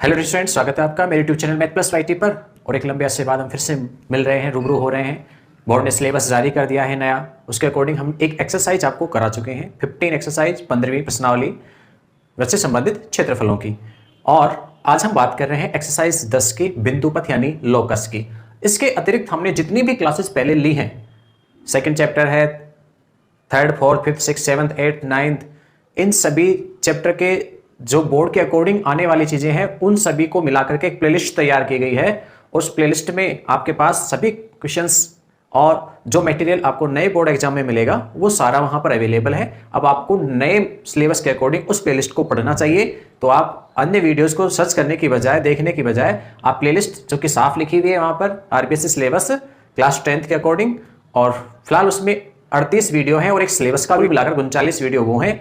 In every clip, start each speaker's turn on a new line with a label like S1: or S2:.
S1: Hello student, स्वागत है आपका मेरे YouTube channel math plus YT पर। और एक लंबे अरसे बाद हम फिर से मिल रहे हैं, रूबरू हो रहे हैं। बोर्ड ने सिलेबस जारी कर दिया है नया, उसके अकॉर्डिंग हम एक एक्सरसाइज आपको करा चुके हैं। 15 एक्सरसाइज 15वीं प्रश्नावली वृत्त से संबंधित क्षेत्रफलों की। और आज हम बात कर रहे हैं एक्सरसाइज 10 की बिंदुपथ यानी लोकस की। इसके अतिरिक्त हमने जितनी भी क्लासेस पहले ली हैं, सेकेंड चैप्टर है, third, fourth, fifth, six, seventh, eighth, ninth, इन सभी चैप्टर के जो बोर्ड के अकॉर्डिंग आने वाली चीजें हैं उन सभी को मिलाकर के एक प्लेलिस्ट तैयार की गई है। उस प्लेलिस्ट में आपके पास सभी क्वेश्चंस और जो मटेरियल आपको नए बोर्ड एग्जाम में मिलेगा वो सारा वहां पर अवेलेबल है। अब आपको नए सिलेबस के अकॉर्डिंग उस प्लेलिस्ट को पढ़ना चाहिए, तो आप अन्य वीडियोस को सर्च करने की बजाय, देखने की बजाय, आप प्लेलिस्ट जो कि साफ लिखी हुई है वहां पर आरबीएससी सिलेबस क्लास 10th के अकॉर्डिंग, और फिलहाल उसमें 38 वीडियो हैं और एक सिलेबस का भी मिलाकर 39 वीडियो वो हैं।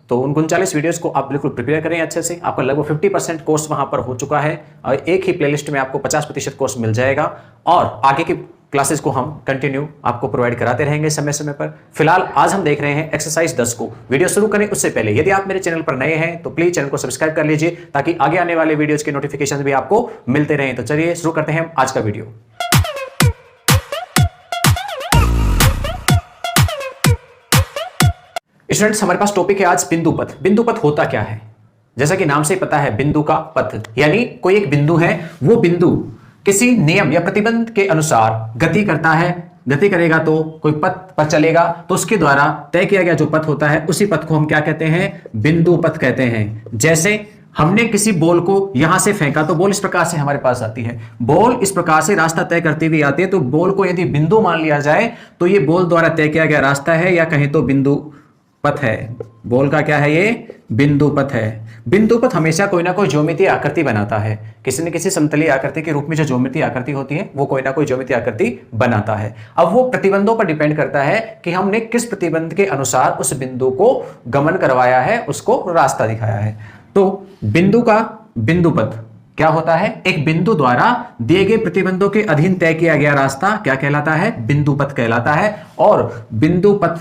S1: तो उन 39 वीडियोस को आप बिल्कुल प्रिपेयर करें अच्छे से। आपका लगभग 50% कोर्स वहां पर हो चुका है और एक ही प्लेलिस्ट में आपको 50% कोर्स मिल जाएगा। और आगे की क्लासेस को हम कंटिन्यू आपको प्रोवाइड कराते रहेंगे समय समय पर। फिलहाल आज हम देख रहे हैं एक्सरसाइज 10 को। वीडियो शुरू करें उससे पहले यदि आप मेरे चैनल पर नए हैं तो प्लीज चैनल को सब्सक्राइब कर लीजिए, ताकि आगे आने वाले वीडियोज के नोटिफिकेशन भी आपको मिलते रहें। तो चलिए शुरू करते हैं आज का वीडियो। स्टूडेंट्स, हमारे पास टॉपिक है आज बिंदुपथ। बिंदुपथ होता क्या है? जैसा कि नाम से ही पता है, बिंदु का पथ, यानी कोई एक बिंदु है, वो बिंदु किसी नियम या प्रतिबंध के अनुसार गति करता है। गति करेगा तो कोई पथ पर चलेगा, तो उसके द्वारा तय किया गया जो पथ होता है उसी पथ को हम क्या कहते हैं? बिंदु पथ कहते हैं। जैसे हमने किसी बॉल को यहां से फेंका तो बॉल इस प्रकार से हमारे पास आती है। बॉल इस प्रकार से रास्ता तय करती हुई आती है, तो बॉल को यदि बिंदु मान लिया जाए तो ये बॉल द्वारा तय किया गया रास्ता है, या कहें तो बिंदु पथ है। बॉल का क्या है? ये बिंदु पथ है। बिंदु पथ हमेशा कोई ना कोई ज्योमितीय आकृति बनाता है। किसी न किसी समतलीय आकृति के रूप में जो ज्योमितीय आकृति होती है वो कोई ना कोई ज्योमितीय आकृति बनाता है। अब वो प्रतिबंधों पर डिपेंड करता है कि हमने किस प्रतिबंध के अनुसार उस बिंदु को गमन करवाया है, उसको रास्ता दिखाया है। तो बिंदु का बिंदु पथ क्या होता है? एक बिंदु द्वारा दिए गए प्रतिबंधों के अधीन तय किया गया रास्ता क्या कहलाता है? बिंदु पथ कहलाता है। और बिंदु पथ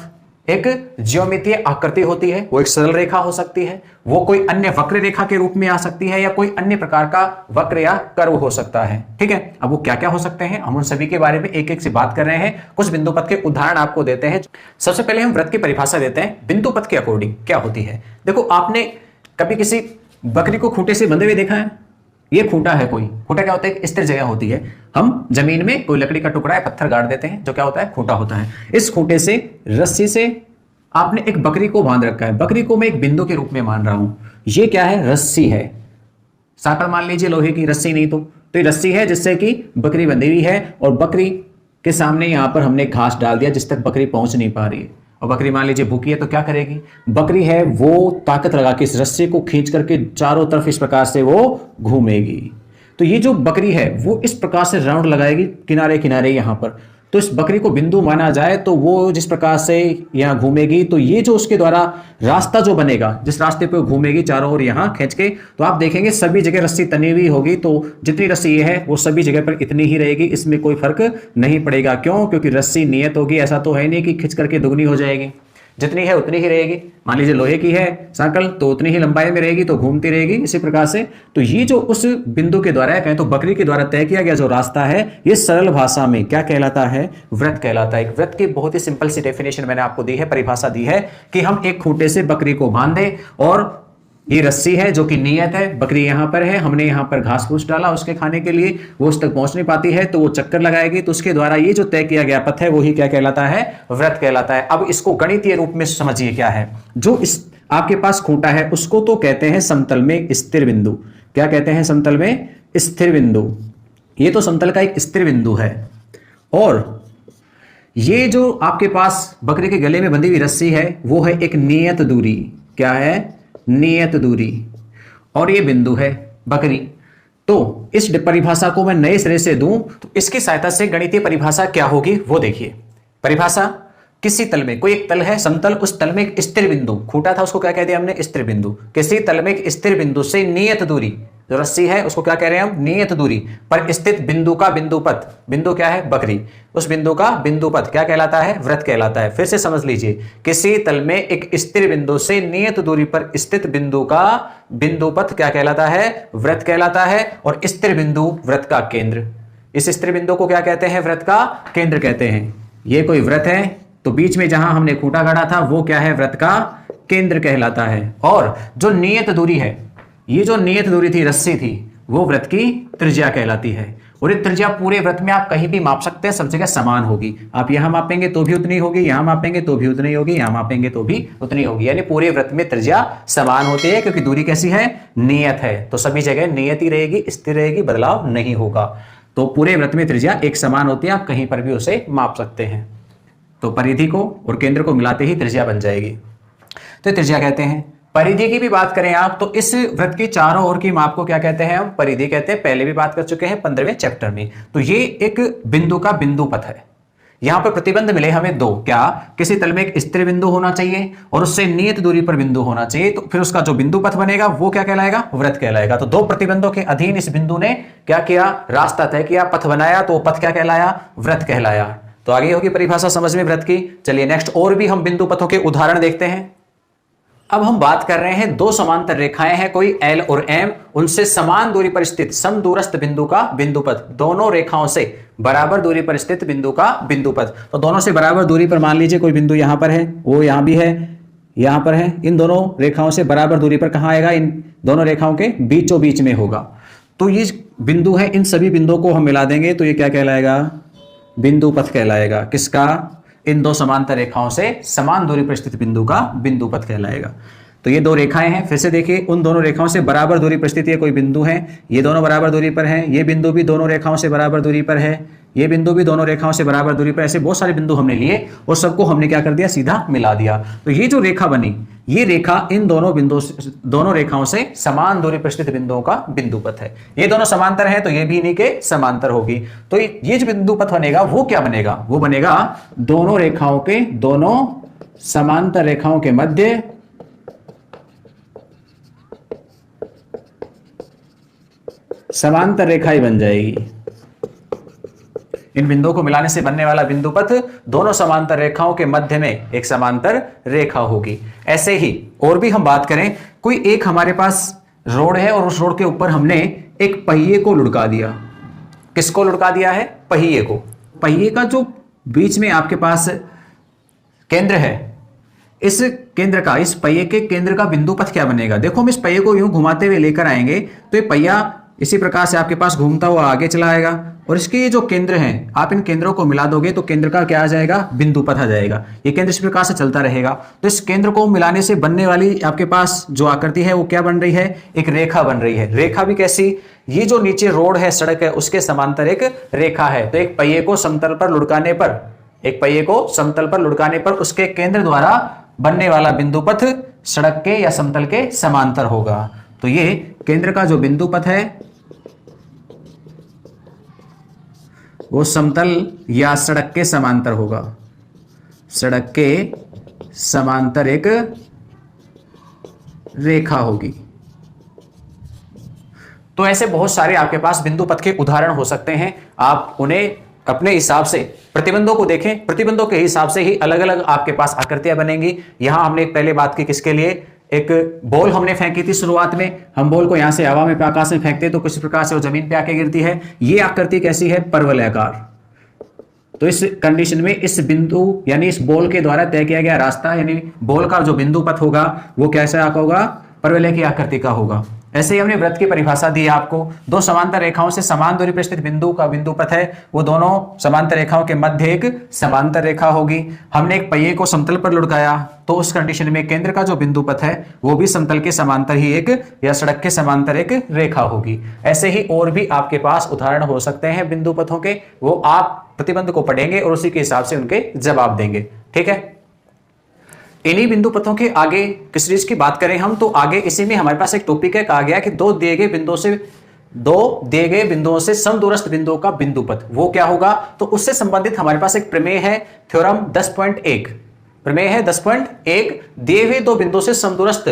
S1: एक ज्योमितीय आकृति होती है। वो एक सरल रेखा हो सकती है, वो कोई अन्य वक्र रेखा के रूप में आ सकती है, या कोई अन्य प्रकार का वक्र या कर्व हो सकता है। ठीक है, अब वो क्या क्या हो सकते हैं, हम उन सभी के बारे में एक एक से बात कर रहे हैं। कुछ बिंदु पथ के उदाहरण आपको देते हैं। सबसे पहले हम वृत्त की परिभाषा देते हैं बिंदु पथ के अकॉर्डिंग क्या होती है। देखो, आपने कभी किसी बकरी को खूंटे से बंधे हुए देखा है? ये खूंटा है। कोई खूंटा क्या होता है? एक स्थिर जगह होती है। हम जमीन में कोई लकड़ी का टुकड़ा है, पत्थर गाड़ देते हैं, जो क्या होता है? खूंटा होता है। इस खूंटे से, रस्सी से आपने एक बकरी को बांध रखा है। बकरी को मैं एक बिंदु के रूप में मान रहा हूं। ये क्या है? रस्सी है। साकड़ मान लीजिए लोहे की, रस्सी नहीं तो ये रस्सी है जिससे कि बकरी बंधी हुई है, और बकरी के सामने यहां पर हमने घास डाल दिया जिस तक बकरी पहुंच नहीं पा रही है। और बकरी मान लीजिए भूखी है, तो क्या करेगी? बकरी है वो ताकत लगा के इस रस्सी को खींच करके चारों तरफ इस प्रकार से वो घूमेगी। तो ये जो बकरी है वो इस प्रकार से राउंड लगाएगी किनारे किनारे यहां पर। तो इस बकरी को बिंदु माना जाए तो वो जिस प्रकार से यहां घूमेगी, तो ये जो उसके द्वारा रास्ता जो बनेगा, जिस रास्ते पे वो घूमेगी चारों ओर यहां खींच के, तो आप देखेंगे सभी जगह रस्सी तनी हुई होगी। तो जितनी रस्सी ये है वो सभी जगह पर इतनी ही रहेगी, इसमें कोई फर्क नहीं पड़ेगा। क्यों? क्योंकि रस्सी नियत होगी। ऐसा तो है नहीं कि खींच करके दुगनी हो जाएगी, जितनी है उतनी ही रहेगी। मान लीजिए लोहे की है सर्कल, तो उतनी ही लंबाई में रहेगी, तो घूमती रहेगी इसी प्रकार से। तो ये जो उस बिंदु के द्वारा, कहें तो बकरी के द्वारा तय किया गया जो रास्ता है, ये सरल भाषा में क्या कहलाता है? वृत्त कहलाता है। एक वृत्त की बहुत ही सिंपल सी डेफिनेशन मैंने आपको दी है, परिभाषा दी है कि हम एक खूंटे से बकरी को बांधे, और ये रस्सी है जो कि नियत है। बकरी यहां पर है, हमने यहां पर घास फूस डाला उसके खाने के लिए, वो उस तक पहुंच नहीं पाती है, तो वो चक्कर लगाएगी। तो उसके द्वारा ये जो तय किया गया पथ है वही क्या कहलाता है? वृत्त कहलाता है। अब इसको गणितीय रूप में समझिए क्या है। जो इस आपके पास खूंटा है उसको तो कहते हैं समतल में स्थिर बिंदु। क्या कहते हैं? समतल में स्थिर बिंदु। ये तो समतल का एक स्थिर बिंदु है। और ये जो आपके पास बकरी के गले में बंधी हुई रस्सी है वो है एक नियत दूरी। क्या है? नियत दूरी। और ये बिंदु है बकरी। तो इस परिभाषा को मैं नए सिरे से दूं तो इसकी सहायता से गणितीय परिभाषा क्या होगी वो देखिए। परिभाषा, किसी तल में, कोई एक तल है समतल, उस तल में एक स्थिर बिंदु, खूंटा था उसको क्या कह दिया हमने? स्थिर बिंदु। किसी तल में एक स्थिर बिंदु से नियत दूरी, जो रस्सी है उसको क्या कह रहे हैं हम, नियत दूरी पर स्थित बिंदु का बिंदुपथ, बिंदु क्या है, बकरी, उस बिंदु का बिंदुपथ क्या कहलाता है, वृत्त कहलाता है। फिर से समझ लीजिए, किसी तल में एक स्थिर बिंदु से नियत दूरी पर स्थित बिंदु का बिंदुपथ क्या कहलाता है, वृत्त कहलाता है। और स्थिर बिंदु वृत्त का केंद्र, इस स्थिर बिंदु को क्या कहते हैं, वृत्त का केंद्र कहते हैं। ये कोई वृत्त है तो बीच में जहां हमने खूंटा गाड़ा था वो क्या है, वृत्त का केंद्र कहलाता है। और जो नियत दूरी है, ये जो नियत दूरी थी, रस्सी थी, वो वृत्त की त्रिज्या कहलाती है। और ये त्रिज्या पूरे वृत्त में आप कहीं भी माप सकते हैं, सब जगह समान होगी। आप यहां मापेंगे तो भी उतनी होगी, यहां मापेंगे तो भी उतनी होगी, यहां मापेंगे तो भी उतनी होगी। यानी पूरे वृत्त में त्रिज्या समान होती है, क्योंकि दूरी कैसी है, नियत है। तो सभी जगह नियत ही रहेगी, स्थिर रहेगी, बदलाव नहीं होगा। तो पूरे वृत्त में त्रिज्या एक समान होती है, आप कहीं पर भी उसे माप सकते हैं। तो परिधि को और केंद्र को मिलाते ही त्रिज्या बन जाएगी, तो त्रिज्या कहते हैं। परिधि की भी बात करें आप तो इस वृत्त की चारों ओर की माप को क्या कहते हैं, हम परिधि कहते हैं। पहले भी बात कर चुके हैं 15वें चैप्टर में। तो ये एक बिंदु का बिंदुपथ है। यहां पर प्रतिबंध मिले हमें दो, क्या, किसी तल में एक स्थिर बिंदु होना चाहिए और उससे नियत दूरी पर बिंदु होना चाहिए, तो फिर उसका जो बिंदुपथ बनेगा वो क्या कहलाएगा, वृत्त कहलाएगा। तो दो प्रतिबंधों के अधीन इस बिंदु ने क्या किया, रास्ता तय किया, पथ बनाया, तो पथ क्या कहलाया, वृत्त कहलाया। तो आगे होगी परिभाषा समझ में वृत्त की। चलिए नेक्स्ट और भी हम बिंदुपथों के उदाहरण देखते हैं। अब हम बात कर रहे हैं दो समांतर रेखाएं हैं, कोई L और M, उनसे समान दूरी पर स्थित समदूरस्थ बिंदु का बिंदुपथ। दोनों रेखाओं से बराबर दूरी पर स्थित बिंदु का बिंदुपथ। तो दोनों से बराबर दूरी पर मान लीजिए कोई बिंदु यहां पर है, वो यहां भी है, यहां पर है। इन दोनों रेखाओं से बराबर दूरी पर कहां आएगा, इन दोनों रेखाओं के बीचों बीच में होगा। तो ये बिंदु है, इन सभी बिंदुओं को हम मिला देंगे तो ये क्या कहलाएगा, बिंदुपथ कहलाएगा। किसका, इन दो समांतर रेखाओं से समान दूरी पर स्थित बिंदु का बिंदुपथ कहलाएगा। तो ये दो रेखाएं हैं, फिर से देखिए, उन दोनों रेखाओं से बराबर दूरी पर स्थित ये कोई बिंदु है, ये दोनों बराबर दूरी पर हैं, ये बिंदु भी दोनों रेखाओं से बराबर दूरी पर है, ये बिंदु भी दोनों रेखाओं से बराबर दूरी पर। ऐसे बहुत सारे बिंदु हमने लिए और सबको हमने क्या कर दिया, सीधा मिला दिया। तो ये जो रेखा बनी, ये रेखा इन दोनों रेखाओं से समान दूरी पर स्थित बिंदुओं का बिंदुपथ है। ये दोनों समांतर है तो ये भी इन्हीं के समांतर होगी। तो ये जो बिंदुपथ बनेगा वो क्या बनेगा, वो बनेगा दोनों रेखाओं के, दोनों समांतर रेखाओं के मध्य समांतर रेखा ही बन जाएगी। इन बिंदुओं को मिलाने से बनने वाला बिंदुपथ दोनों समांतर रेखाओं के मध्य में एक समांतर रेखा होगी। ऐसे ही और भी हम बात करें, कोई एक हमारे पास रोड है और उस रोड के ऊपर हमने एक पहिए को लुढ़का दिया। किसको लुढ़का दिया है, पहिए को। पहिए का जो बीच में आपके पास केंद्र है, इस केंद्र का, इस पहिए के केंद्र का बिंदुपथ क्या बनेगा। देखो हम इस पहिए को यूं घुमाते हुए लेकर आएंगे तो ये पहिया इसी प्रकार से आपके पास घूमता हुआ आगे चला आएगा और इसके ये जो केंद्र हैं, आप इन केंद्रों को मिला दोगे तो केंद्र का क्या आ जाएगा, बिंदुपथ आ जाएगा। ये केंद्र इस प्रकार से चलता रहेगा। तो इस केंद्र को मिलाने से बनने वाली आपके पास जो आकृति है वो क्या बन रही है, एक रेखा बन रही है। रेखा भी कैसी, ये जो नीचे रोड है, सड़क है, उसके समांतर एक रेखा है। तो एक पहिए को समतल पर लुढ़काने पर, एक पहिए को समतल पर लुढ़काने पर उसके केंद्र द्वारा बनने वाला बिंदुपथ सड़क के या समतल के समांतर होगा। तो ये केंद्र का जो बिंदुपथ है वो समतल या सड़क के समांतर होगा, सड़क के समांतर एक रेखा होगी। तो ऐसे बहुत सारे आपके पास बिंदुपथ के उदाहरण हो सकते हैं। आप उन्हें अपने हिसाब से प्रतिबंधों को देखें, प्रतिबंधों के हिसाब से ही अलग अलग आपके पास आकृतियां बनेंगी। यहां हमने पहले बात की किसके लिए, एक बॉल हमने फेंकी थी शुरुआत में, हम बॉल को यहां से हवा में पे आकाश में फेंकते तो किसी प्रकार से वो जमीन पे आके गिरती है। ये आकृति कैसी है, परवलयाकार। तो इस कंडीशन में इस बिंदु यानी इस बॉल के द्वारा तय किया गया रास्ता यानी बॉल का जो बिंदुपथ होगा वो कैसा होगा, परवलय की आकृति का होगा। ऐसे ही हमने वृत्त की परिभाषा दी आपको, दो समांतर रेखाओं से समान दूरी पर स्थित बिंदु का बिंदुपथ है, वो दोनों समांतर रेखाओं के मध्य एक समांतर रेखा होगी। हमने एक पहिए को समतल पर लुढ़काया तो उस कंडीशन में केंद्र का जो बिंदुपथ है वो भी समतल के समांतर ही एक या सड़क के समांतर एक रेखा होगी। ऐसे ही और भी आपके पास उदाहरण हो सकते हैं बिंदुपथों के, वो आप प्रतिबंध को पढ़ेंगे और उसी के हिसाब से उनके जवाब देंगे। ठीक है, इन्हीं बिंदुपथों के आगे किस चीज की बात करें हम, तो आगे इसी में हमारे पास एक टॉपिक है, कहा गया कि दो दिए गए बिंदुओं से समदूरस्थ बिंदुओं का बिंदुपथ वो क्या होगा। तो उससे संबंधित हमारे पास एक प्रमेय है, थ्योरम 10.1, प्रमेय है 10.1। दिए हुए दो बिंदुओं से समदूरस्थ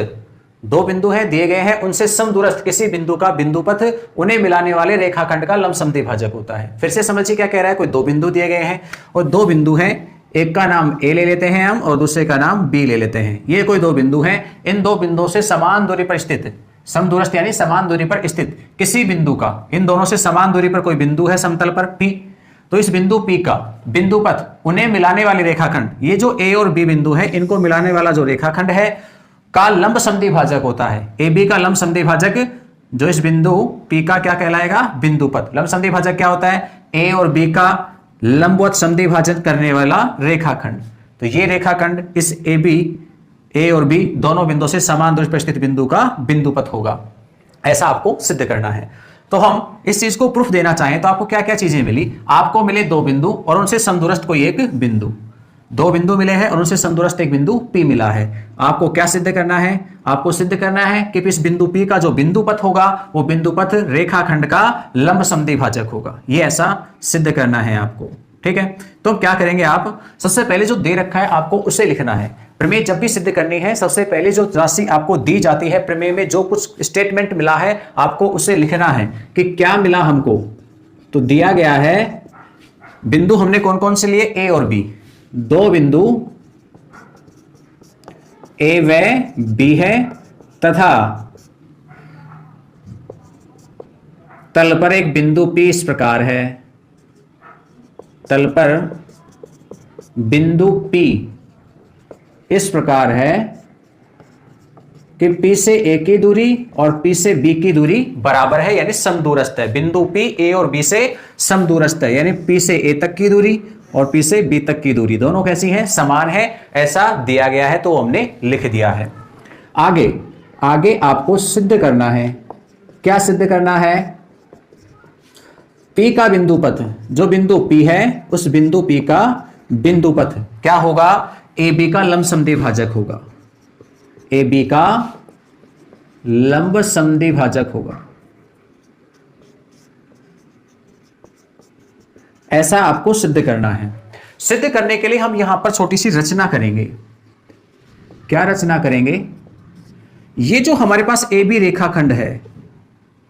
S1: दो बिंदु हैं दिए गए हैं, उनसे समदूरस्थ किसी बिंदु का बिंदुपथ उन्हें मिलाने वाले रेखाखंड का लंबसम द्विभाजक होता है। फिर से समझिए क्या कह रहा है, कोई दो बिंदु दिए गए हैं और दो बिंदु हैं, एक का नाम ए ले लेते हैं हम और दूसरे का नाम बी ले लेते हैं। ये कोई दो बिंदु हैं, इन दो बिंदुओं से समान दूरी पर स्थित, समदूरस्थ यानी समान दूरी पर स्थित किसी बिंदु का, इन दोनों से समान दूरी पर कोई बिंदु है समतल पर P, तो इस बिंदु P का बिंदुपथ उन्हें मिलाने वाले रेखाखंड, ये जो A और B बिंदु है इनको मिलाने वाला जो रेखाखंड है का लंब समद्विभाजक होता है। AB का लंब समद्विभाजक जो इस बिंदु P का क्या कहलाएगा, बिंदुपथ। लंब समद्विभाजक क्या होता है, A और B का लंबवत समद्विभाजन करने वाला रेखाखंड। तो ये रेखाखंड इस AB, A और B दोनों बिंदुओं से समान दूरी पर स्थित बिंदु का बिंदुपथ होगा। ऐसा आपको सिद्ध करना है। तो हम इस चीज को प्रूफ देना चाहें तो आपको क्या क्या चीजें मिली, आपको मिले दो बिंदु और उनसे समदूरस्थ कोई एक बिंदु, दो बिंदु मिले हैं और उनसे समदूरस्थ एक बिंदु P मिला है। आपको क्या सिद्ध करना है, आपको सिद्ध करना है कि इस बिंदु P का जो बिंदुपथ होगा वो बिंदुपथ रेखाखंड का लंब समद्विभाजक होगा। ये ऐसा सिद्ध करना है आपको, ठीक है। तो क्या करेंगे, आप सबसे पहले जो दे रखा है आपको उसे लिखना है। प्रमेय जब भी सिद्ध करनी है सबसे पहले जो राशि आपको दी जाती है, प्रमेय में जो कुछ स्टेटमेंट मिला है आपको उसे लिखना है कि क्या मिला हमको। तो दिया गया है बिंदु हमने कौन कौन से लिए, ए और बी, दो बिंदु ए व बी है तथा तल पर एक बिंदु P इस प्रकार है, तल पर बिंदु P इस प्रकार है कि P से A की दूरी और P से B की दूरी बराबर है यानी समदूरस्थ है। बिंदु P A और B से समदूरस्थ है यानी P से A तक की दूरी और P से B तक की दूरी दोनों कैसी हैं, समान है। ऐसा दिया गया है तो हमने लिख दिया है। आगे आगे आपको सिद्ध करना है, क्या सिद्ध करना है, P का बिंदुपथ, जो बिंदु P है उस बिंदु P का बिंदुपथ क्या होगा, AB का लंब समद्विभाजक होगा, AB का लंब समद्विभाजक होगा। ऐसा आपको सिद्ध करना है। सिद्ध करने के लिए हम यहां पर छोटी सी रचना करेंगे। क्या रचना करेंगे, ये जो हमारे पास AB रेखाखंड है,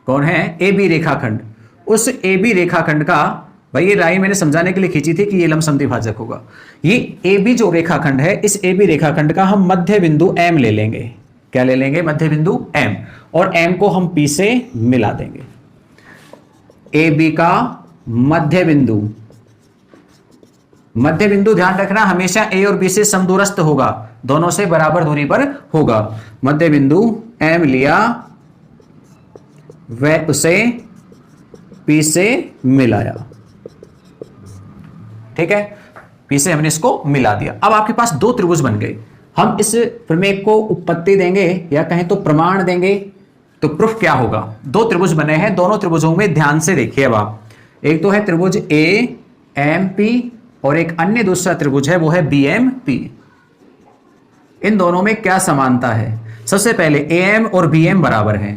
S1: कौन है, AB रेखाखंड, उस AB रेखाखंड का, भाई ये लाइन मैंने समझाने के लिए खींची थी कि ये लंब समद्विभाजक होगा। ये AB जो रेखाखंड है, इस AB रेखाखंड का हम मध्य बिंदु M ले लेंगे। क्या ले लेंगे, मध्य बिंदु M, और M को हम P से मिला देंगे। AB का मध्य बिंदु, मध्य बिंदु ध्यान रखना हमेशा A और B से समदूरस्थ होगा, दोनों से बराबर दूरी पर होगा। मध्य बिंदु M लिया, वह उसे P से मिलाया, ठीक है, P से हमने इसको मिला दिया। अब आपके पास दो त्रिभुज बन गए। हम इस प्रमेय को उत्पत्ति देंगे या कहें तो प्रमाण देंगे। तो प्रूफ क्या होगा, दो त्रिभुज बने हैं, दोनों त्रिभुजों में ध्यान से देखिए। अब आप, एक तो है त्रिभुज AMP और एक अन्य दूसरा त्रिभुज है वो है BMP। इन दोनों में क्या समानता है, सबसे पहले AM और BM बराबर हैं,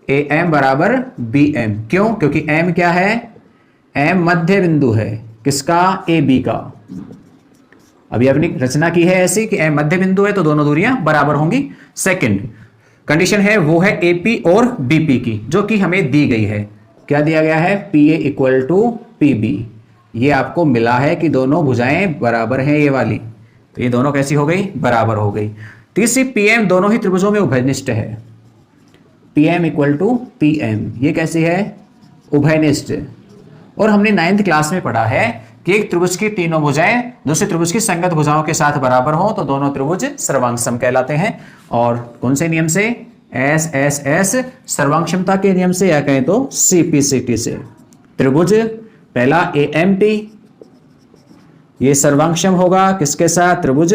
S1: AM बराबर BM। क्यों, क्योंकि M क्या है, M मध्य बिंदु है, किसका, AB का। अभी अपनी रचना की है ऐसी कि M मध्य बिंदु है तो दोनों दूरियां बराबर होंगी। सेकंड कंडीशन है वो है AP और BP की, जो कि हमें दी गई है। क्या दिया गया है, PA इक्वल टू PB। ये आपको मिला है कि दोनों भुजाएं बराबर हैं, ये वाली, तो ये दोनों कैसी हो गई, बराबर हो गई। तीसरी PM दोनों ही त्रिभुजों में उभयनिष्ठ है, PM इक्वल टू PM, ये कैसी है, उभयनिष्ठ। और हमने 9th क्लास में पढ़ा है कि एक त्रिभुज की तीनों भुजाएं दूसरे त्रिभुज की संगत भुजाओं के साथ बराबर हो तो दोनों त्रिभुज सर्वांगसम कहलाते हैं। और कौन से नियम से, SSS सर्वांगक्षमता के नियम से, या कहें तो CPCT से। त्रिभुज पहला AMP, ये सर्वांगक्षम होगा किसके साथ, त्रिभुज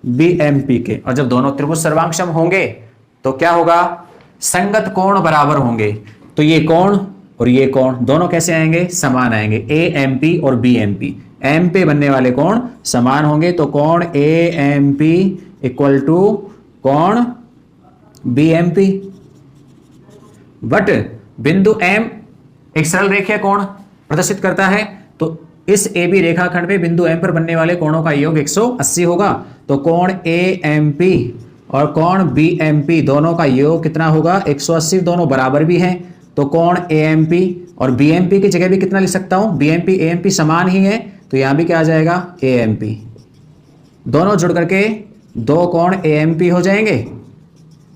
S1: BMP के। और जब दोनों त्रिभुज सर्वांगक्षम होंगे तो क्या होगा, संगत कोण बराबर होंगे। तो ये कोण और ये कोण दोनों कैसे आएंगे, समान आएंगे, AMP और BMP। M पे बनने वाले कोण समान होंगे तो कोण AMP इक्वल टू कोण BMP। बट बिंदु M एक सरल रेखीय कोण प्रदर्शित करता है, तो इस AB रेखाखंड में बिंदु M पर बनने वाले कोणों का योग 180 होगा। तो कोण AMP और कोण BMP दोनों का योग कितना होगा 180, दोनों बराबर भी हैं तो कोण AMP, और BMP की जगह भी कितना लिख सकता हूं, BMP AMP समान ही है तो यहां भी क्या आ जाएगा AMP, दोनों जुड़ करके दो कोण AMP हो जाएंगे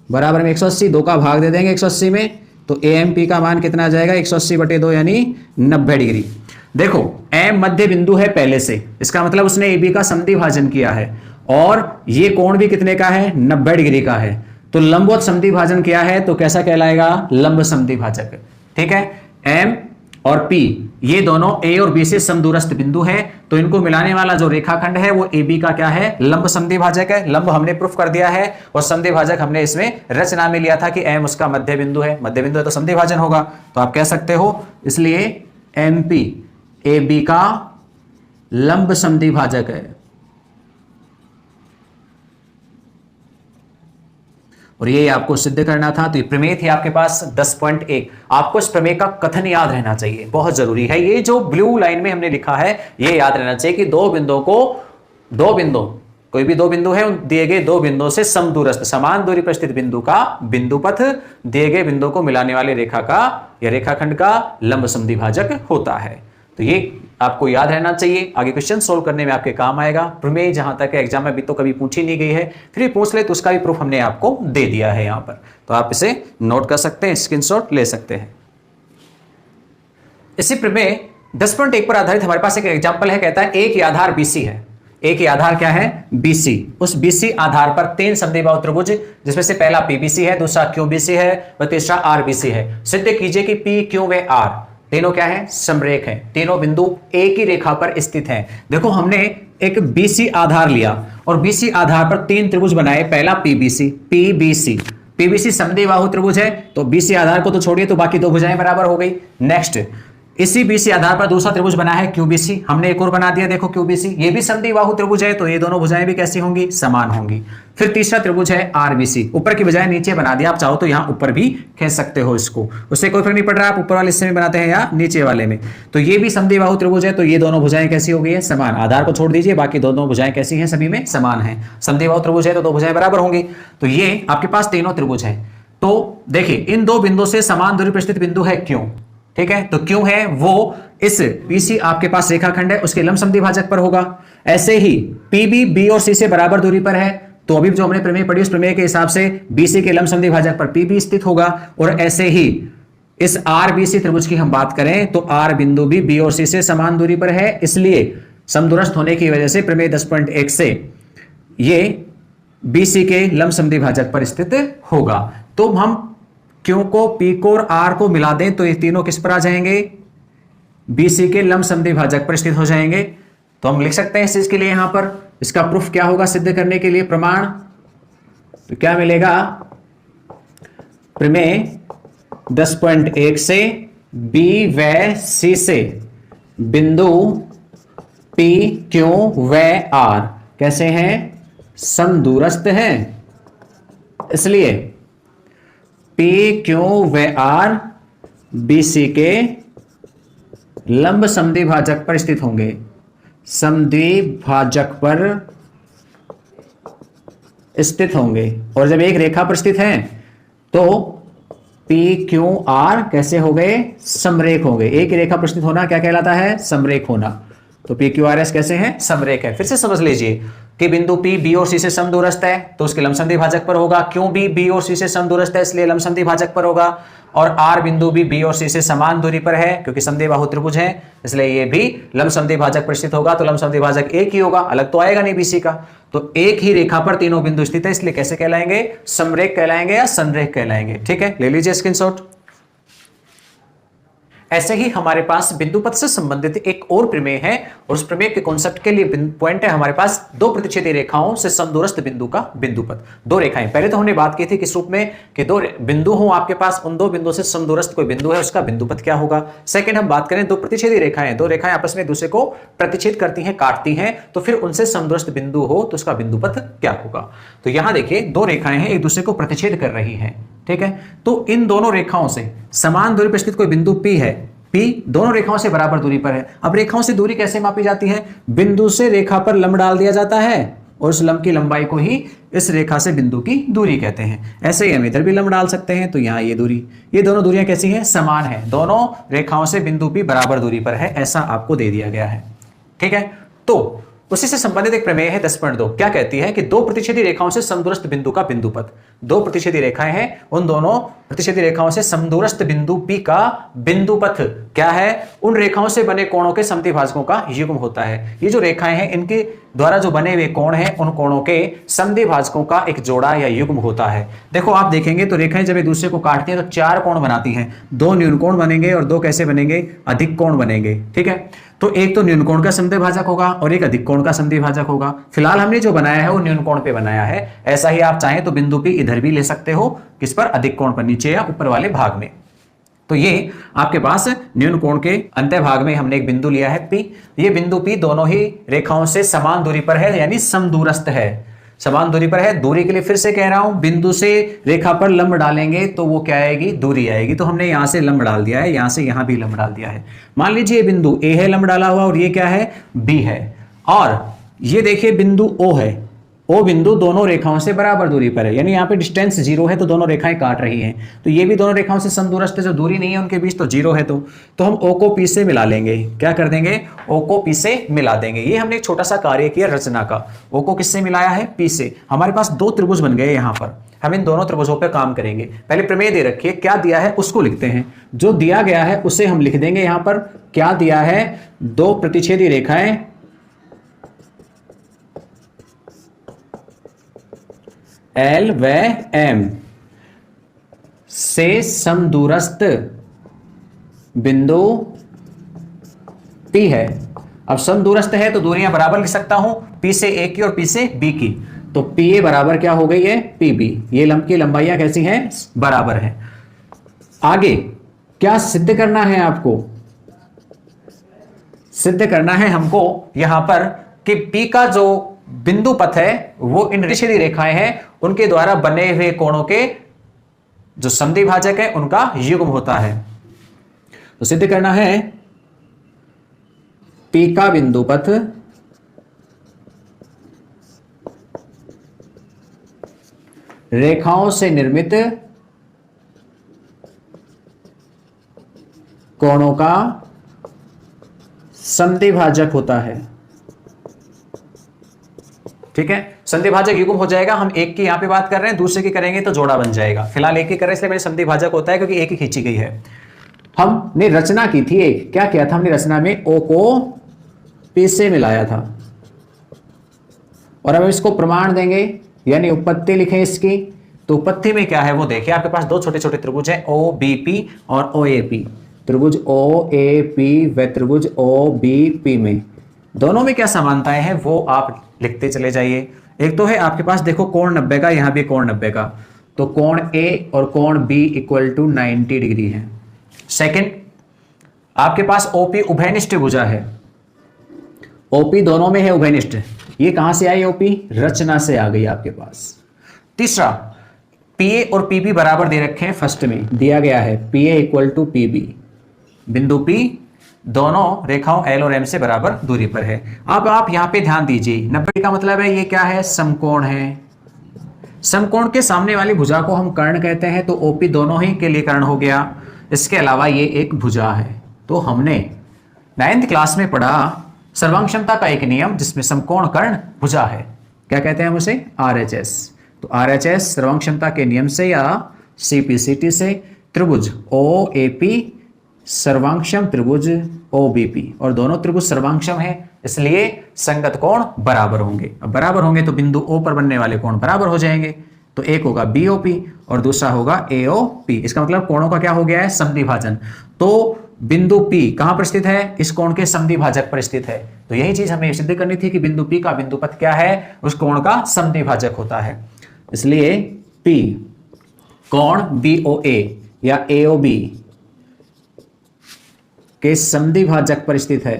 S1: बराबर में 180, दो का भाग दे देंगे 180 में तो AMP का मान कितना आ जाएगा 180/2 यानी 90 डिग्री। देखो M मध्य बिंदु है पहले से, इसका मतलब उसने AB का समद्विभाजन किया है और ये कोण भी कितने का है 90 डिग्री का है, तो लंबवत समद्विभाजन किया है तो कैसा कहलाएगा लंब समद्विभाजक। ठीक है, M और P ये दोनों A और B से समदूरस्थ बिंदु है तो इनको मिलाने वाला जो रेखाखंड है वो AB का क्या है लंब समद्विभाजक है। लंब हमने प्रूफ कर दिया है और समद्विभाजक हमने इसमें रचना में लिया था कि M उसका मध्य बिंदु है, मध्य बिंदु है तो समद्विभाजन होगा, तो आप कह सकते हो इसलिए MP AB का लंब समद्विभाजक है। और ये आपको सिद्ध करना था, तो ये प्रमेय थी आपके पास 10.1। आपको इस प्रमेय का कथन याद रहना चाहिए, बहुत जरूरी है। ये जो ब्लू लाइन में हमने लिखा है ये याद रहना चाहिए कि कोई भी दो बिंदु है दिए गए दो बिंदुओं से समदूरस्थ समान दूरी पर स्थित बिंदु का बिंदुपथ दिए गए बिंदु को मिलाने वाले रेखा का या रेखाखंड का लंब समद्विभाजक होता है। तो ये आपको याद रहना चाहिए, आगे क्वेश्चन सोल्व करने में आपके काम आएगा। प्रमेय जहां तक है एग्जाम में अभी तो कभी पूछी नहीं गई है, फिर भी पूछ ले तो उसका भी प्रूफ हमने आपको दे दिया है यहां पर, तो आप इसे नोट कर सकते हैं, स्क्रीनशॉट ले सकते हैं। इसी प्रमेय 10.1 पर आधारित हमारे पास एक एग्जाम्पल है, कहता है एक आधार BC है, एक ही आधार क्या है BC, उस BC आधार पर 3 समद्विबाहु त्रिभुज जिसमें से पहला PBC है, दूसरा QBC है व तीसरा RBC है। सिद्ध कीजिए कि P, Q व R तीनों क्या है समरेख हैं, तीनों बिंदु एक ही रेखा पर स्थित हैं। देखो हमने एक BC आधार लिया और BC आधार पर 3 त्रिभुज बनाए, पहला PBC समद्विबाहु त्रिभुज है तो BC आधार को तो छोड़िए तो बाकी दो भुजाएं बराबर हो गई। नेक्स्ट इसी BC आधार पर दूसरा त्रिभुज बना है QBC, हमने एक और बना दिया देखो QBC, ये भी समद्विबाहु त्रिभुज है तो ये दोनों भुजाएं भी कैसी होंगी समान होंगी। फिर तीसरा त्रिभुज है RBC, ऊपर की बजाय नीचे बना दिया, आप चाहो तो यहां ऊपर भी खींच सकते हो इसको, उससे कोई फर्क नहीं पड़ रहा आप ऊपर वाले हिस्से में बनाते हैं या नीचे वाले में। तो ये भी समद्विबाहु त्रिभुज है तो ये दोनों भुजाएं कैसी हो गई है समान, आधार को छोड़ दीजिए बाकी दोनों भुजाएं कैसी हैं सभी में समान है। समद्विबाहु त्रिभुज है तो दो भुजाएं बराबर होंगी, तो ये आपके पास तीनों त्रिभुज है। तो देखिए इन दो बिंदुओं से समान दूरी पर स्थित बिंदु है क्यों, ठीक है, तो क्यों है वो इस BC आपके पास रेखाखंड है उसके लंब समद्विभाजक पर होगा। ऐसे ही PB B और C से बराबर दूरी पर है तो अभी जो हमने प्रमेय पढ़ी उस प्रमेय के हिसाब से BC के लंब समद्विभाजक पर PB स्थित होगा। और ऐसे ही इस RBC त्रिभुज की हम बात करें तो R बिंदु भी B और C से समान दूरी पर है, इसलिए समदूरस्थ होने की वजह से प्रमेय 10.1 से ये BC के लंब समद्विभाजक पर स्थित होगा। तो हम Q को P को और R को मिला दें तो ये तीनों किस पर आ जाएंगे BC के लंब समद्विभाजक पर स्थित हो जाएंगे। तो हम लिख सकते हैं इस चीज के लिए यहां पर इसका प्रूफ क्या होगा सिद्ध करने के लिए प्रमाण, तो क्या मिलेगा प्रमेय 10.1 से B व C से बिंदु P, Q व R कैसे हैं समदूरस्थ हैं, इसलिए P, Q व R BC के लंब समद्विभाजक पर स्थित होंगे, समद्विभाजक पर स्थित होंगे। और जब एक रेखा पर स्थित हैं तो P, Q, R कैसे हो गए समरेख हो गए। एक ही रेखा पर स्थित होना क्या कहलाता है समरेख होना, तो P, Q, R, S कैसे हैं समरेख है। फिर से समझ लीजिए कि बिंदु P B और C से समदूरस्थ है तो उसके लंब समद्विभाजक पर होगा, क्यों भी B और C से समदूरस्थ है इसलिए लंब समद्विभाजक पर होगा। और R बिंदु भी B और C से समान दूरी पर है क्योंकि समद्विबाहु त्रिभुज है इसलिए ये भी लंब समद्विभाजक पर स्थित होगा, तो लंब समद्विभाजक एक ही होगा, अलग तो आएगा नहीं BC का। तो एक ही रेखा पर तीनों बिंदु स्थित है इसलिए कैसे कहलाएंगे समरेख कहलाएंगे या संरेख कहलाएंगे। ठीक है, ले लीजिए स्क्रीनशॉट। ऐसे ही हमारे पास बिंदुपथ से संबंधित एक और प्रमेय है और उस प्रमेय के कॉन्सेप्ट के लिए पॉइंट है हमारे पास दो प्रतिच्छेदी रेखाओं से समदूरस्थ बिंदु का बिंदुपथ। दो रेखाएं, पहले तो हमने बात की थी किस रूप में कि दो बिंदु हो आपके पास, उन दो बिंदुओं से समदूरस्थ कोई बिंदु है उसका बिंदुपथ क्या होगा। सेकंड हम बात करें दो प्रतिच्छेदी रेखाएं, दो रेखाएं आपस में एक दूसरे को प्रतिच्छेद करती हैं काटती हैं तो फिर उनसे समदूरस्थ बिंदु हो तो उसका बिंदुपथ क्या होगा। तो यहां देखिए दो रेखाएं हैं एक दूसरे को प्रतिच्छेद कर रही हैं, ठीक है, तो इन दोनों रेखाओं से समान दूरी पर स्थित कोई बिंदु P है, P दोनों रेखाओं से बराबर दूरी पर है। अब रेखाओं से दूरी कैसे मापी जाती है, बिंदु से रेखा पर लंब डाल दिया जाता है और उस लंब की लंबाई को ही इस रेखा से बिंदु की दूरी कहते हैं। ऐसे ही हम इधर भी लंब डाल सकते हैं, तो यहाँ ये दूरी, ये दोनों दूरियां कैसी हैं, समान है, दोनों रेखाओं से बिंदु P बराबर दूरी पर है, ऐसा आपको दे दिया गया है। ठीक है, तो उसी से संबंधित एक प्रमेय है 10.2, क्या कहती है कि दो प्रतिच्छेदी रेखाओं से समदूरस्थ बिंदु का बिंदुपथ, दो प्रतिच्छेदी रेखाएं हैं, उन दोनों प्रतिच्छेदी रेखाओं से समदूरस्थ बिंदु P का बिंदुपथ क्या है, उन रेखाओं से बने कोणों के समद्विभाजकों का युग्म होता है। ये जो रेखाएं हैं इनके द्वारा जो बने हुए कोण हैं उन कोणों के समद्विभाजकों का एक जोड़ा या युग्म होता है। देखो आप देखेंगे तो रेखाएं जब एक दूसरे को काटती हैं तो चार कोण बनाती हैं, दो न्यून कोण बनेंगे और दो कैसे बनेंगे, अधिक कोण बनेंगे। ठीक है, तो एक तो न्यून कोण का समद्विभाजक होगा और एक अधिक कोण का समद्विभाजक होगा। फिलहाल हमने जो बनाया है वो न्यून कोण पे बनाया है, ऐसा ही आप चाहें तो बिंदु P इधर भी ले सकते हो, किस पर, अधिक कोण पर, नीचे या ऊपर वाले भाग में। तो ये आपके पास न्यून कोण के अंत्य भाग में हमने एक बिंदु लिया है P, ये बिंदु P दोनों ही रेखाओं से समान दूरी पर है, यानी समदूरस्थ है, समान दूरी पर है। दूरी के लिए फिर से कह रहा हूं, बिंदु से रेखा पर लंब डालेंगे तो वो क्या आएगी, दूरी आएगी। तो हमने यहां से लंब डाल दिया है, यहां से यहां भी लंब डाल दिया है। मान लीजिए ये बिंदु A है लंब डाला हुआ, और ये क्या है, B है, और ये देखिए बिंदु O है, O बिंदु दोनों रेखाओं से बराबर दूरी पर है, यानी यहाँ पे डिस्टेंस 0 है, तो दोनों रेखाएं काट रही हैं, तो ये भी दोनों रेखाओं से समदूरस्थ है, जो दूरी नहीं है उनके बीच, तो 0 है। तो हम O को P से मिला लेंगे, क्या कर देंगे, O को P से मिला देंगे। ये हमने एक छोटा सा कार्य किया रचना का, O को किससे मिलाया है, P से। हमारे पास दो त्रिभुज बन गए यहाँ पर, हम इन दोनों त्रिभुजों पर काम करेंगे। पहले प्रमेय दे रखिए, क्या दिया है उसको लिखते हैं, जो दिया गया है उसे हम लिख देंगे। यहाँ पर क्या दिया है, दो प्रतिच्छेदी रेखाएं L व M से समदूरस्थ बिंदु P है। अब समदूरस्थ है तो दूरियां बराबर लिख सकता हूं, P से A की और P से B की, तो PA बराबर क्या हो गई है, PB। ये लंब की लंबाइयां कैसी हैं, बराबर हैं। आगे क्या सिद्ध करना है आपको, सिद्ध करना है हमको यहां पर कि P का जो बिंदु पथ है वो इन प्रतिच्छेदी रेखाएं हैं, उनके द्वारा बने हुए कोणों के जो समद्विभाजक है उनका युग्म होता है। तो सिद्ध करना है P का बिंदु पथ रेखाओं से निर्मित कोणों का समद्विभाजक होता है। ठीक है, संधिभाजक युग्म हो जाएगा। हम एक की यहां पे बात कर रहे हैं, दूसरे की करेंगे तो जोड़ा बन जाएगा। फिलहाल एक की कर रहे हैं इसलिए मेरे संधिभाजक होता है क्योंकि एक ही खींची गई है। हमने रचना की थी एक, क्या किया था हमने रचना में, O को P से मिलाया था, और अब इसको प्रमाण देंगे, यानी उपपत्ति लिखें इसकी। तो उपपत्ति में क्या है वो देखिए, आपके पास दो छोटे छोटे त्रिभुज है OBP और OAP, त्रिभुज OAP व त्रिभुज OBP में दोनों में क्या समानताएं हैं वो आप लिखते चले जाइए। एक तो है आपके पास देखो कोण 90 का, यहां भी कोण 90 का, तो कोण A और कोण B इक्वल टू 90 डिग्री है। सेकंड, आपके पास OP उभयनिष्ठ भुजा है, OP दोनों में है उभयनिष्ठ। ये कहां से आई OP, रचना से आ गई आपके पास। तीसरा, PA और PB बराबर दे रखे हैं, फर्स्ट में दिया गया है PA इक्वल टू PB, बिंदु P दोनों रेखाओं L और M से बराबर दूरी पर है। अब आप यहां पे ध्यान दीजिए, 90 का मतलब है ये क्या है, समकोण है। समकोण के सामने वाली भुजा को हम कर्ण कहते हैं, तो OP दोनों ही के लिए कर्ण हो गया। इसके अलावा ये एक भुजा है। तो हमने 9th क्लास में पढ़ा सर्वांगक्षमता का एक नियम जिसमें समकोण कर्ण भुजा है, क्या कहते हैं हम उसे, RHS। तो RHS सर्वांगक्षमता के नियम से या CPCT से त्रिभुज OAP सर्वांगक्षम त्रिभुज OBP, और दोनों त्रिभुज सर्वांगक्षम है इसलिए संगत कोण बराबर होंगे। अब बराबर होंगे तो बिंदु O पर बनने वाले कोण बराबर हो जाएंगे। तो एक होगा BOP और दूसरा होगा AOP। इसका मतलब कोणों का क्या हो गया है, समद्विभाजन। तो बिंदु P कहां पर स्थित है, इस कोण के समद्विभाजक पर स्थित है। तो यही चीज हमें सिद्ध करनी थी कि बिंदु P का बिंदुपथ क्या है, उस कोण का समद्विभाजक होता है। इसलिए P कोण BOA या AOB के समद्विभाजक पर स्थित है।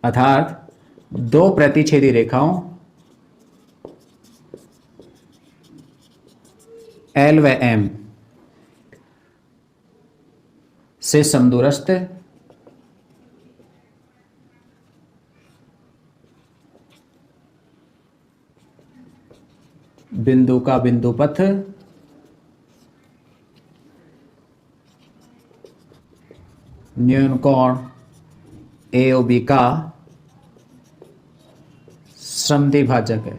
S1: अर्थात दो प्रतिच्छेदी रेखाओं L व M से समदूरस्थ बिंदु का बिंदु पथ न्यून कोण ए और बी का समद्विभाजक है।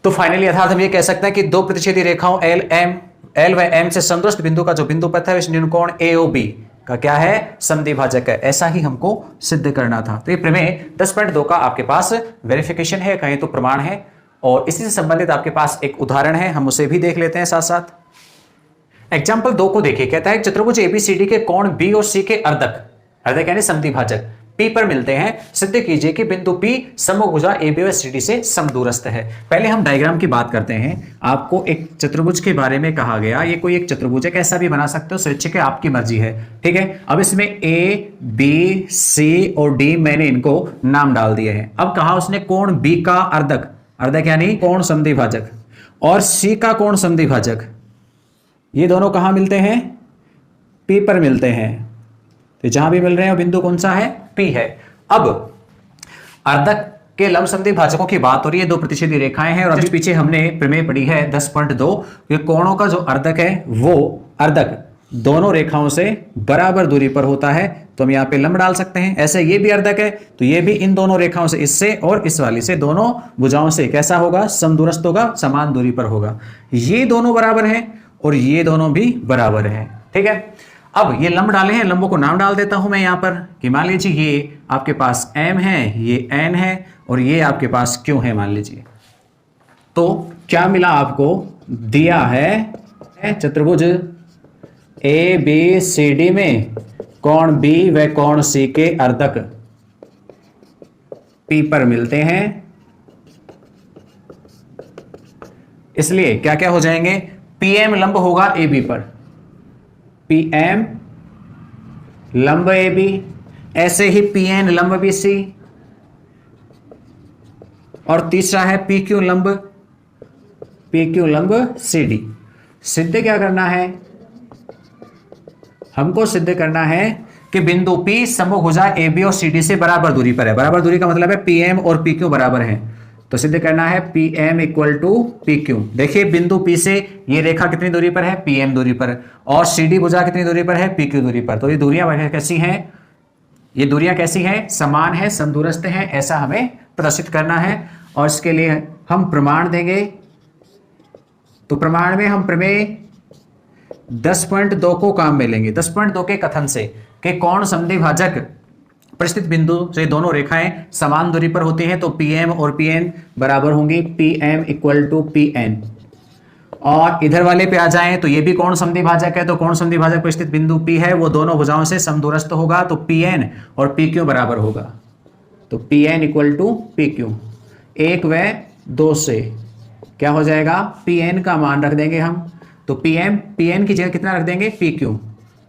S1: तो फाइनली अर्थात हम ये कह सकते हैं कि दो प्रतिच्छेदी रेखाओं एल व एम से समदूरस्थ बिंदु का जो बिंदु पथ है इस न्यून कोण ए ओ बी का क्या है, समद्विभाजक है। ऐसा ही हमको सिद्ध करना था। तो ये प्रमेय 10.2 का आपके पास वेरिफिकेशन है, कहीं तो प्रमाण है, और इसी से संबंधित आपके पास एक उदाहरण है, हम उसे भी देख लेते हैं साथ साथ। एग्जाम्पल 2 को देखिए, कहता है चतुर्भुज एबीसीडी के कोण बी और सी के अर्धक यानी समद्विभाजक P पर मिलते हैं, सिद्ध कीजिए कि बिंदु P समभुजा AB व CD से समदूरस्थ है। पहले हम डायग्राम की बात करते हैं। आपको एक चतुर्भुज के बारे में कहा गया, ये कोई एक चतुर्भुज है, कैसा भी बना सकते हो, स्वैच्छिक है, आपकी मर्जी है, ठीक है। अब इसमें A, B, C और D मैंने इनको नाम डाल दिए हैं। अब कहा उसने कोण B का अर्धक यानी कोण समद्विभाजक और C का कोण समद्विभाजक, ये दोनों कहां मिलते हैं, P पर मिलते हैं। तो जहां भी मिल रहे हैं बिंदु कौन सा है, P है। अब अर्धक के लंब समद्विभाजकों की बात हो रही है, दो प्रतिच्छेदी रेखाएं हैं, और अभी पीछे हमने प्रमेय पढ़ी है 10.2 कि कोणों का जो अर्धक है वो अर्धक दोनों रेखाओं से बराबर दूरी पर होता है। तो हम यहाँ पे लंब डाल सकते हैं। ऐसे ये भी अर्धक है तो ये भी इन दोनों रेखाओं से, इससे और इस वाली से, दोनों भुजाओं से कैसा होगा, समदूरस्थ होगा, समान दूरी पर होगा। ये दोनों बराबर हैं और ये दोनों भी बराबर हैं, ठीक है। अब ये लंब डाले हैं, लंबों को नाम डाल देता हूं मैं यहां पर कि मान लीजिए ये आपके पास M है, ये N है और ये आपके पास Q है मान लीजिए। तो क्या मिला आपको, दिया है चतुर्भुज ABCD में कोण B व कोण C के अर्धक P पर मिलते हैं, इसलिए क्या क्या हो जाएंगे, PM लंब होगा AB पर, PM लंब AB, ऐसे ही PN लंब BC, और तीसरा है PQ लंब CD। सिद्ध क्या करना है, हमको सिद्ध करना है कि बिंदु P समभुजा AB और CD से बराबर दूरी पर है। बराबर दूरी का मतलब है PM और PQ बराबर हैं। तो सिद्ध करना है PM इक्वल टू PQ। देखिए बिंदु P से ये रेखा कितनी दूरी पर है, PM दूरी पर, और CD भुजा कितनी दूरी पर है, PQ दूरी पर। तो ये दूरियां कैसी हैं, ये दूरियां कैसी हैं, समान है, समदूरस्थ हैं, ऐसा हमें प्रदर्शित करना है। और इसके लिए हम प्रमाण देंगे। तो प्रमाण में हम प्रमेय 10.2 को काम में लेंगे। 10.2 के कथन से कि कोण समद्विभाजक परिस्थित बिंदु से दोनों रेखाएं समान दूरी पर होती हैं, तो PM और PN बराबर होंगी, PM इक्वल टू PN। और इधर वाले पे आ जाएं तो ये भी कोण समद्विभाजक है, तो कोण समद्विभाजक पर स्थित बिंदु P है वो दोनों भुजाओं से समदूरस्थ होगा, तो PN और PQ बराबर होगा। तो PN इक्वल टू PQ, 1 व 2 से क्या हो जाएगा, PN का मान रख देंगे हम, तो PN की जगह कितना रख देंगे, PQ।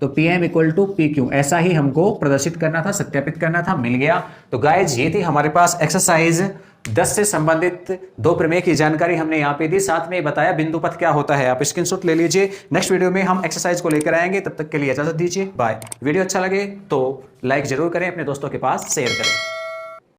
S1: तो PM इक्वल टू PQ, ऐसा ही हमको प्रदर्शित करना था, सत्यापित करना था, मिल गया। तो गाइज ये थी हमारे पास एक्सरसाइज 10 से संबंधित दो प्रमेय की जानकारी हमने यहाँ पे दी, साथ में बताया बिंदु पथ क्या होता है। आप स्क्रीनशॉट ले लीजिए। नेक्स्ट वीडियो में हम एक्सरसाइज को लेकर आएंगे, तब तक के लिए इजाजत दीजिए, बाय। वीडियो अच्छा लगे तो लाइक जरूर करें, अपने दोस्तों के पास शेयर करें।